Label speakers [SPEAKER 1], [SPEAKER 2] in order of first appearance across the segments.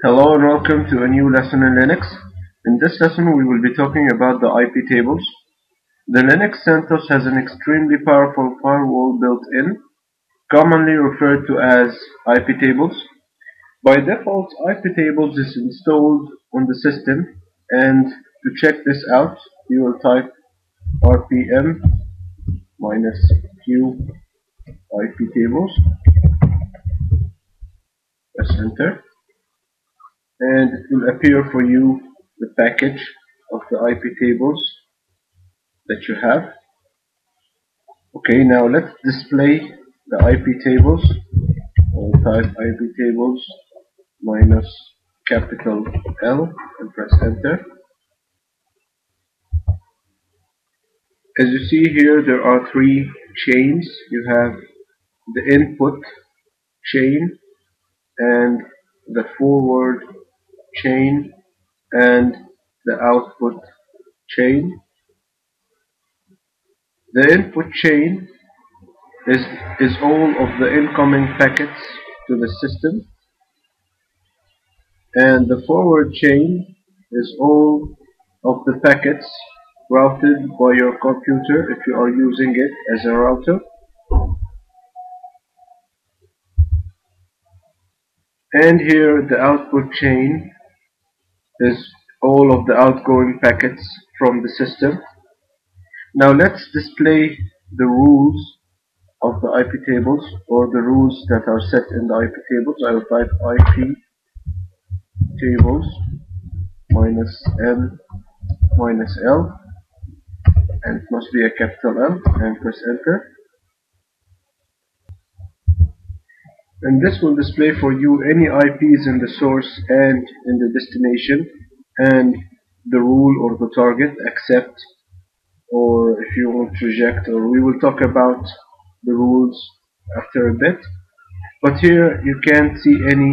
[SPEAKER 1] Hello and welcome to a new lesson in Linux. In this lesson we will be talking about the IP tables. The Linux CentOS has an extremely powerful firewall built in, commonly referred to as IPTables. By default, IPTables is installed on the system, and to check this out you will type rpm -q IPTables, press enter, and it will appear for you the package of the IPTables that you have. Okay, now let's display the IP tables. I'll type IP tables minus capital L and press enter. As you see here, there are three chains. You have the input chain and the forward chain and the output chain. The input chain is all of the incoming packets to the system, and the forward chain is all of the packets routed by your computer if you are using it as a router. And here the output chain is all of the outgoing packets from the system. Now let's display the rules of the IP tables, or the rules that are set in the IP tables. I will type IP tables -n -l, and it must be a capital L, and press enter. And this will display for you any IPs in the source and in the destination, and the rule or the target, accept, or if you want to reject, or we will talk about the rules after a bit. But here you can't see any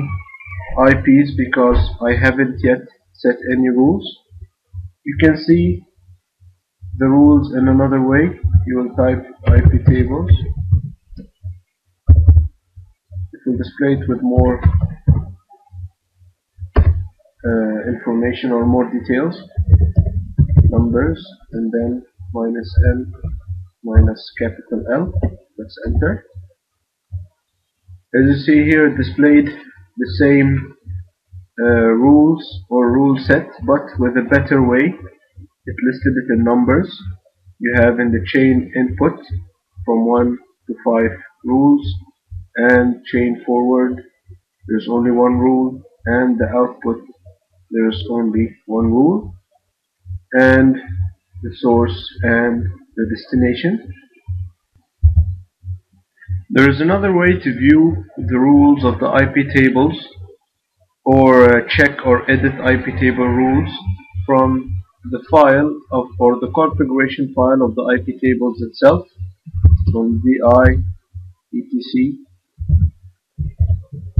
[SPEAKER 1] IPs because I haven't yet set any rules. You can see the rules in another way. You will type IP tables. It will display it with more information or more details, numbers, and then -n capital L. Let's enter. As you see here, it displayed the same rules or rule set, but with a better way. It listed it in numbers. You have in the chain input from 1 to 5 rules, and chain forward there's only one rule, and the output there's only one rule, and the source and the destination. There is another way to view the rules of the IP tables, or check or edit IP table rules from the file of, or the configuration file of the IP tables itself, from vi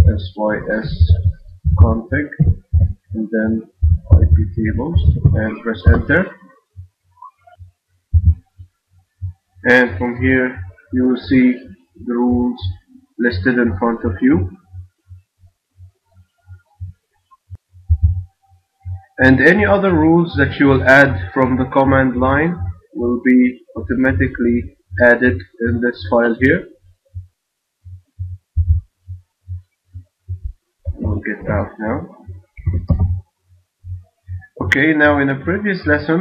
[SPEAKER 1] etc sys config, and then IP tables, and press enter. And from here you will see the rules listed in front of you, and any other rules that you will add from the command line will be automatically added in this file here. We'll get out now. Okay, now in a previous lesson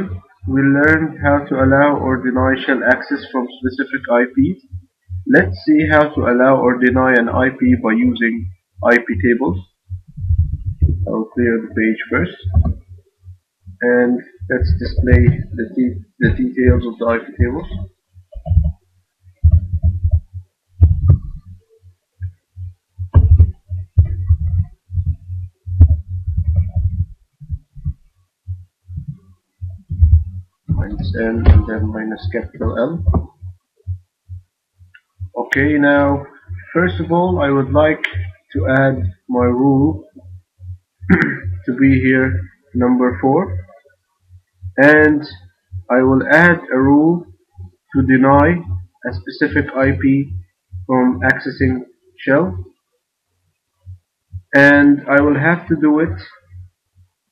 [SPEAKER 1] we learned how to allow or deny shell access from specific IPs. Let's see how to allow or deny an IP by using IP tables. I'll clear the page first, and let's display the details of the IP tables. -n and then capital L. Okay, now first of all I would like to add my rule to be here number 4, and I will add a rule to deny a specific IP from accessing shell, and I will have to do it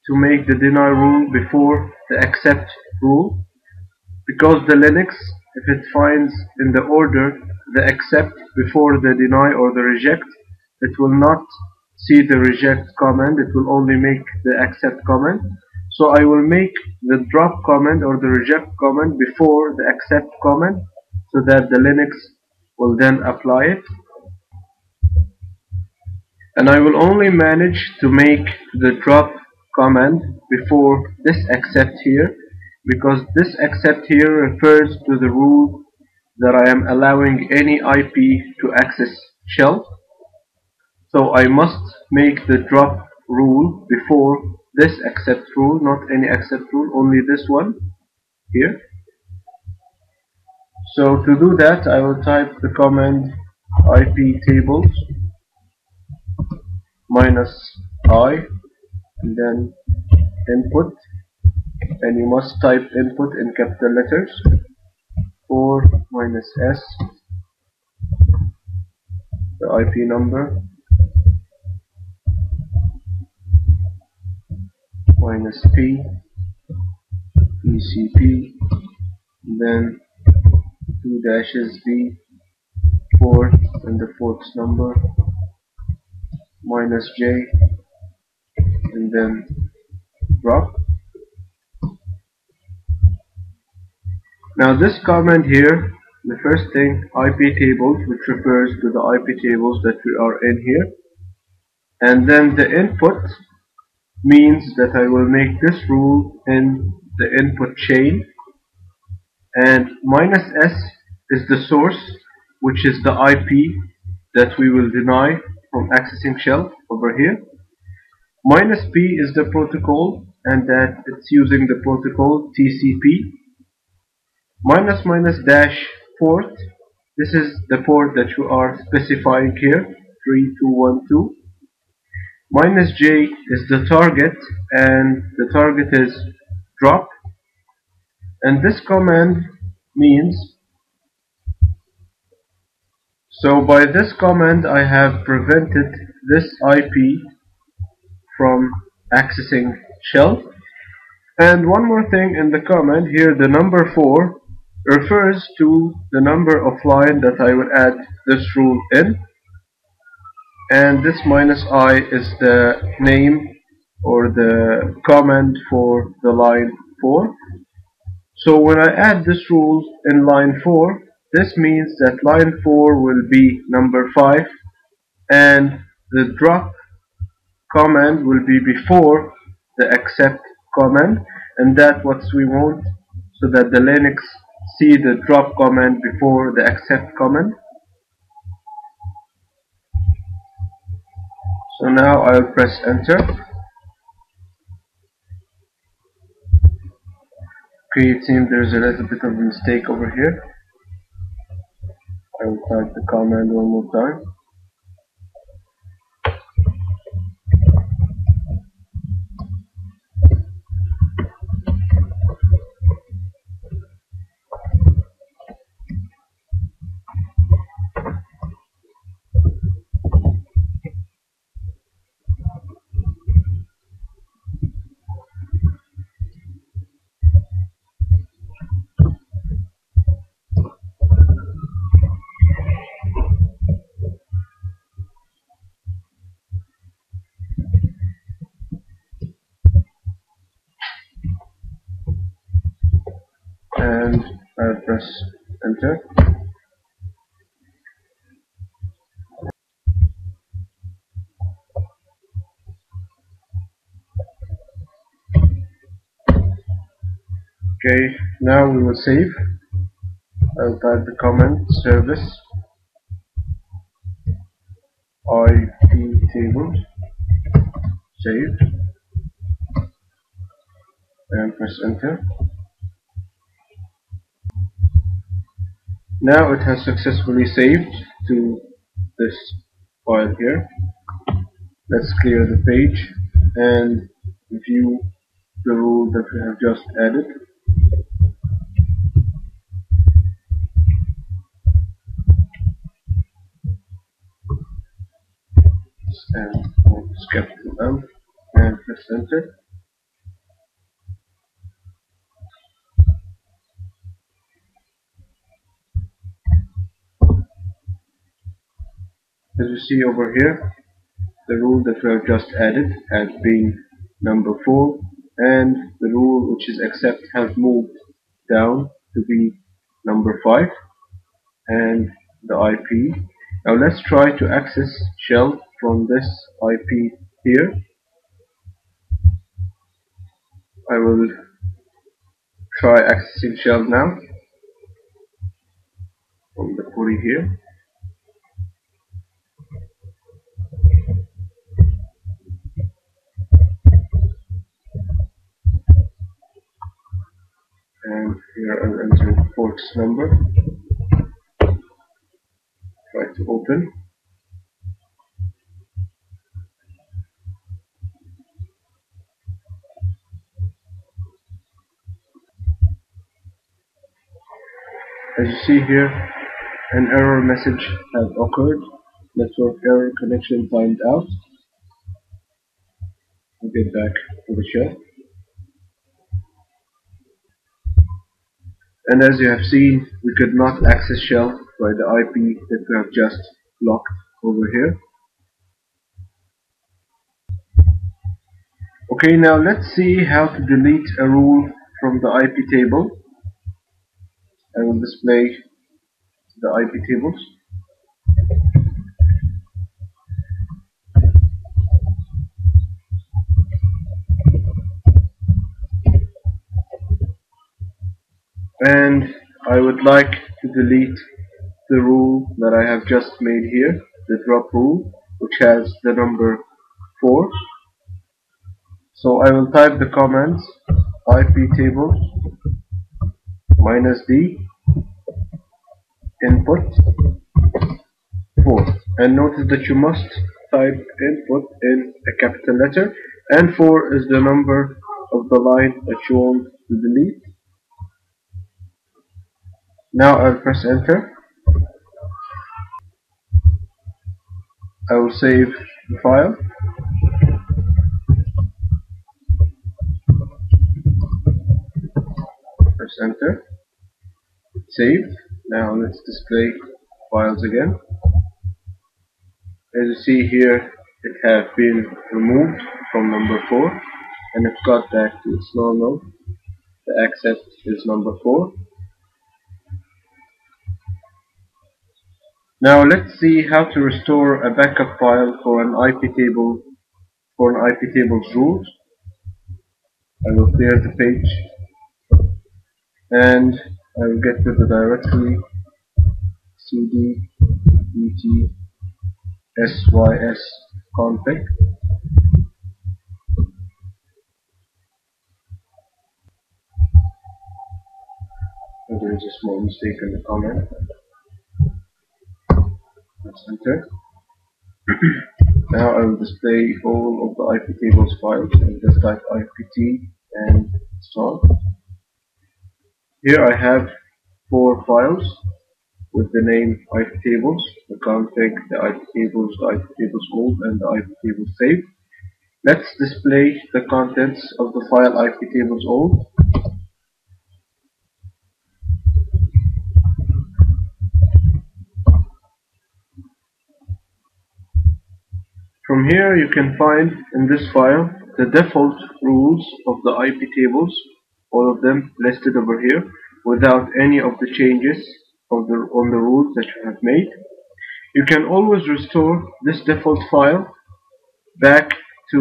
[SPEAKER 1] to make the deny rule before the accept rule, because the Linux, if it finds in the order the accept before the deny or the reject, it will not see the reject command, it will only make the accept command. So I will make the drop command or the reject command before the accept command, so that the Linux will then apply it. And I will only manage to make the drop command before this accept here, because this accept here refers to the rule that I am allowing any IP to access shell. So I must make the drop rule before this accept rule, not any accept rule, only this one here. So to do that, I will type the command IPTables -I and then input, and you must type input in capital letters, 4 -S, the IP number, -P, TCP, then 2 dashes B, port, and the port's number, -J, and then drop. Now this command here, the first thing, IPTables, which refers to the IPTables that we are in here, and then the input means that I will make this rule in the input chain, and -S is the source, which is the IP that we will deny from accessing shell over here. -P is the protocol, and that it's using the protocol TCP. --dash port, this is the port that you are specifying here, 3212. -J is the target, and the target is drop. And this command means, so by this command I have prevented this IP from accessing shell. And one more thing in the command here, the number 4 refers to the number of line that I will add this rule in, and this -I is the name or the command for the line 4. So when I add this rule in line 4, this means that line 4 will be number 5, and the drop command will be before the accept command, and that's what we want, so that the Linux see the drop command before the accept command. So now I'll press enter. Okay, it seems there's a little bit of a mistake over here. I will type the command one more time. And I'll press enter. Okay, now we will save. I'll type the command service IPTables, save, and press enter. Now it has successfully saved to this file here. Let's clear the page and view the rule that we have just added. and we'll skip to them and press enter. As you see over here, the rule that we have just added has been number 4, and the rule which is accept has moved down to be number 5, and the IP. Now let's try to access shell from this IP here. I will try accessing shell now from the query here. And here I'll enter the ports number. Try to open. As you see here, an error message has occurred. Network error, connection timed out. We'll get back to the shell. And as you have seen, we could not access shell by the IP that we have just blocked over here. Okay, now let's see how to delete a rule from the IP table. I will display the IP tables. And I would like to delete the rule that I have just made here, the drop rule, which has the number 4. So I will type the commands IPTables -d input 4, and notice that you must type input in a capital letter, and 4 is the number of the line that you want to delete. Now I'll press enter. I will save the file. Press enter. Saved. Now let's display files again. As you see here, it has been removed from number 4, and it got back to its normal. The accept is number 4. Now let's see how to restore a backup file for an IPTables rules. I will clear the page, and I will get to the directory cd et sys config. There is a small mistake in the comment. Press enter. Now I will display all of the IPTables files, and just type IPT and install. Here I have 4 files with the name IPTables, the config, the IPTables, the IPTables old, and the IPTables saved. Let's display the contents of the file IPTables old. From here you can find in this file the default rules of the IPTables, all of them listed over here, without any of the changes on the rules that you have made. You can always restore this default file back to,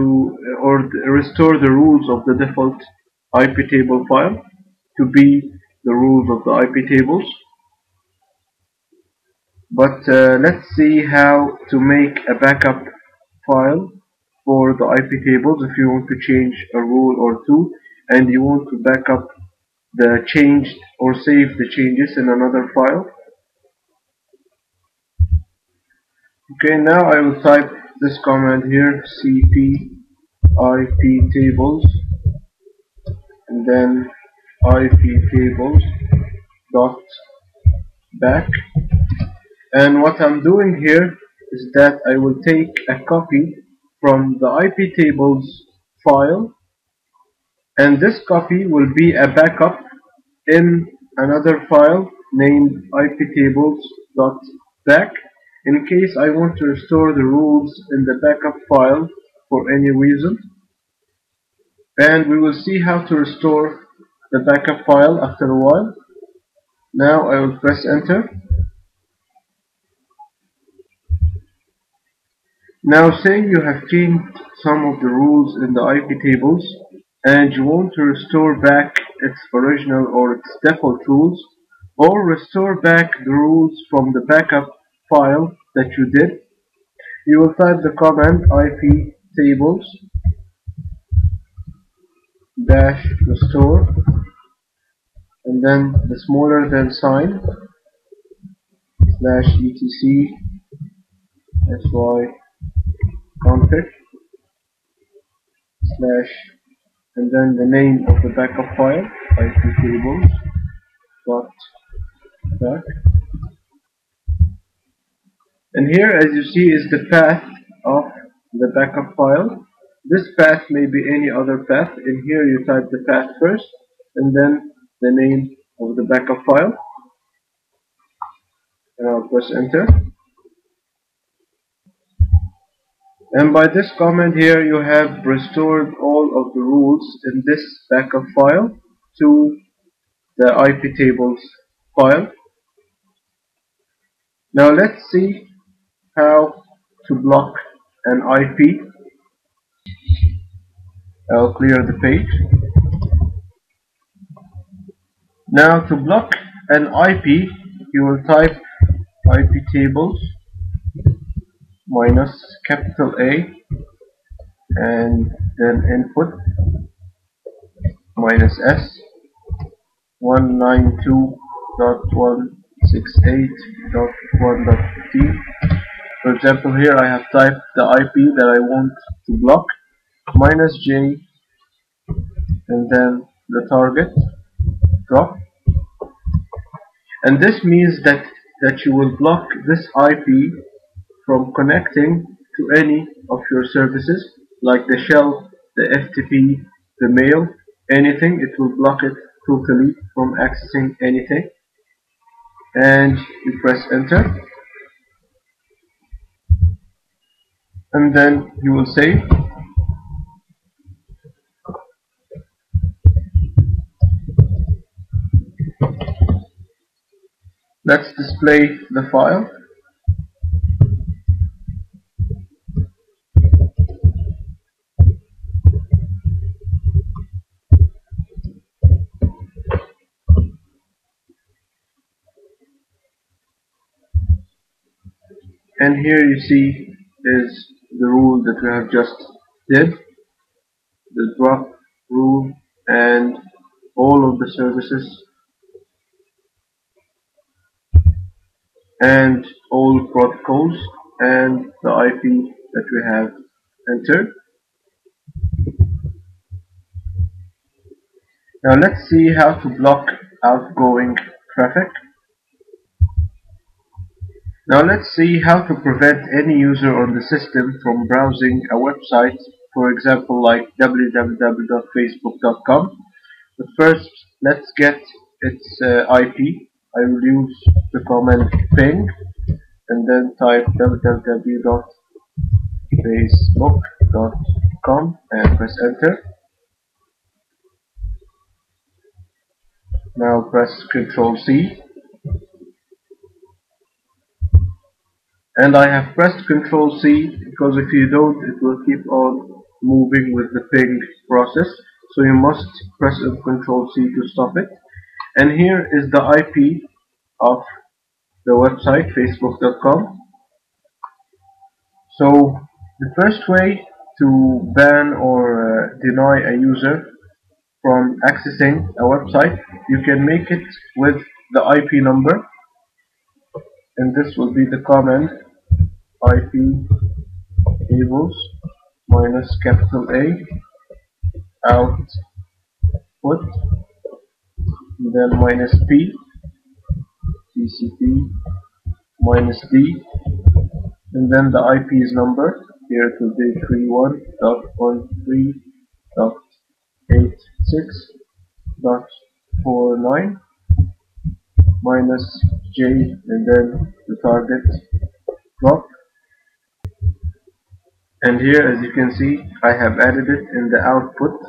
[SPEAKER 1] or restore the rules of the default IPTable file to be the rules of the IPTables. But let's see how to make a backup file for the IPTables if you want to change a rule or two and you want to back up the changed or save the changes in another file. Okay, now I will type this command here, cp IPTables and then IPTables dot back, and what I'm doing here is that I will take a copy from the IPTables file, and this copy will be a backup in another file named IPTables.back in case I want to restore the rules in the backup file for any reason. And we will see how to restore the backup file after a while. Now I will press enter. Now say you have changed some of the rules in the IPTables and you want to restore back its original or its default rules, or restore back the rules from the backup file that you did. You will type the command IPTables -restore and then the smaller than sign /etc sy config / and then the name of the backup file IPTables.back. And here, as you see, is the path of the backup file. This path may be any other path. In here you type the path first and then the name of the backup file, and I'll press enter. And by this command here you have restored all of the rules in this backup file to the IPTables file. Now let's see how to block an IP. I'll clear the page. Now to block an IP, you will type IPTables -A and then input -S 192.168.1.15. For example, here I have typed the IP that I want to block, -J and then the target drop. And this means that you will block this IP from connecting to any of your services, like the shell, the FTP, the mail, anything. It will block it totally from accessing anything. And you press enter, and then you will save. Let's display the file. And here you see is the rule that we have just did, the drop rule, and all of the services and all protocols and the IP that we have entered. Now let's see how to block outgoing traffic. Now let's see how to prevent any user on the system from browsing a website, for example like www.facebook.com. But first, let's get its IP. I will use the command ping and then type www.facebook.com and press enter. Now press Ctrl C. And I have pressed Ctrl C because if you don't, it will keep on moving with the ping process. So you must press Ctrl C to stop it. And here is the IP of the website facebook.com. So the first way to ban or deny a user from accessing a website, you can make it with the IP number, and this will be the command IPTables -A output and then -P TCP -D and then the IP's number Here it will be 31.13.86.49 minus J and then the target drop. And here, as you can see, I have added it in the output,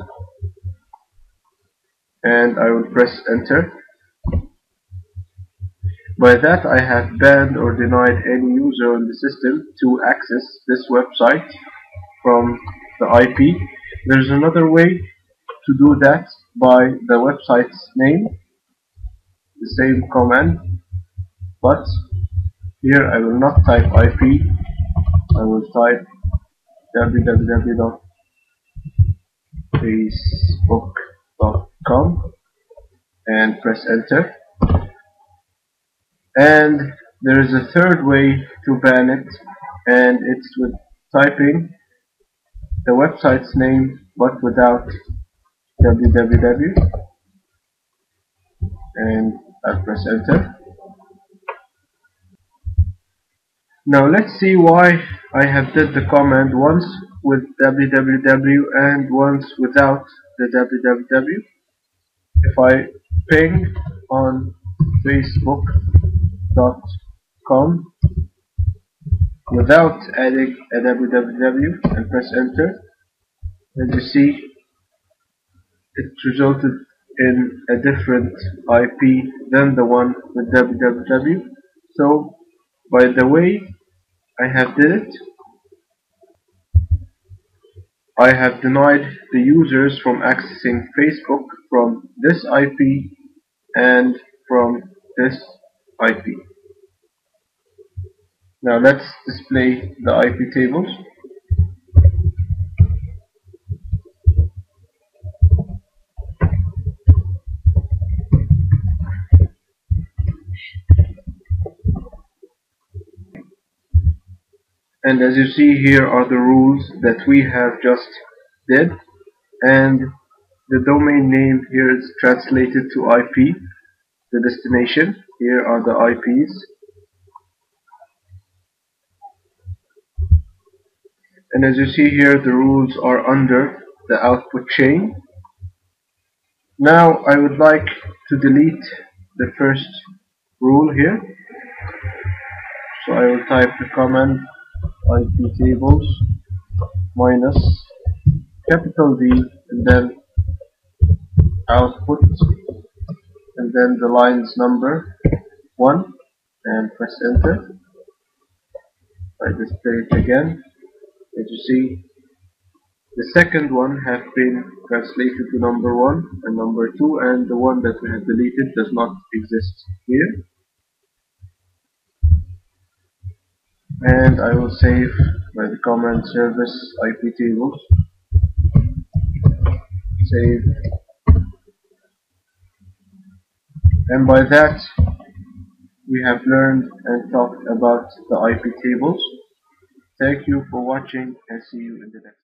[SPEAKER 1] and I will press enter. By that, I have banned or denied any user on the system to access this website from the IP. There's another way to do that by the website's name, the same command, but here I will not type IP, I will type www.facebook.com and press enter. And there is a third way to ban it, and it's with typing the website's name but without www, and I'll press enter. Now let's see why I have did the command once with www and once without the www. If I ping on facebook.com without adding a www and press enter, as you see, it resulted in a different IP than the one with www. So by the way I have did it, I have denied the users from accessing Facebook from this IP and from this IP. Now let's display the IP tables. And as you see, here are the rules that we have just did, and the domain name here is translated to IP, the destination. Here are the IPs, and as you see here, the rules are under the output chain. Now I would like to delete the first rule here, so I will type the command IPTables minus capital D and then output and then the lines number 1 and press enter. I display it again. As you see, the second one has been translated to number 1 and number 2, and the one that we have deleted does not exist here. And I will save by the command service IPTables. Save. And by that, we have learned and talked about the IP tables. Thank you for watching, and see you in the next.